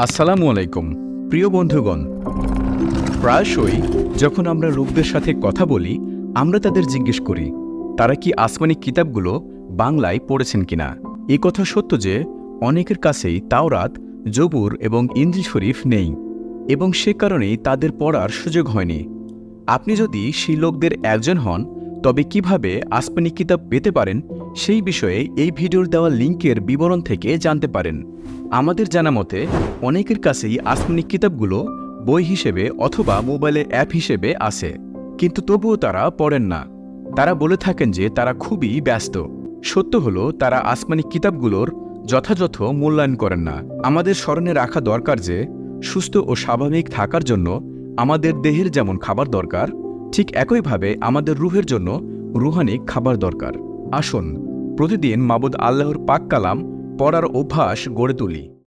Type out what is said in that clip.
আসসালামু আলাইকুম প্রিয় বন্ধুগণ। প্রায়শই যখন আমরা লোকদের সাথে কথা বলি, আমরা তাদের জিজ্ঞেস করি তারা কি আসমানি কিতাবগুলো বাংলায় পড়েছেন কিনা। এ কথা সত্য যে অনেকের কাছেই তাওরাত, জবুর এবং ইনজিল শরীফ নেই এবং সে কারণেই তাদের পড়ার সুযোগ হয়নি। আপনি যদি সেই লোকদের একজন হন, তবে কিভাবে আসমানি কিতাব পেতে পারেন সেই বিষয়ে এই ভিডিওর দেওয়া লিঙ্কের বিবরণ থেকে জানতে পারেন। আমাদের জানা মতে অনেকের কাছেই আসমানি কিতাবগুলো বই হিসেবে অথবা মোবাইলের অ্যাপ হিসেবে আছে, কিন্তু তবুও তারা পড়েন না। তারা বলে থাকেন যে তারা খুবই ব্যস্ত। সত্য হলো তারা আসমানি কিতাবগুলোর যথাযথ মূল্যায়ন করেন না। আমাদের স্মরণে রাখা দরকার যে সুস্থ ও স্বাভাবিক থাকার জন্য আমাদের দেহের যেমন খাবার দরকার, ঠিক একইভাবে আমাদের রুহের জন্য রুহানি খাবার দরকার। আসুন প্রতিদিন মাবুদ আল্লাহর পাক কালাম পড়ার অভ্যাস গড়ে তুলি।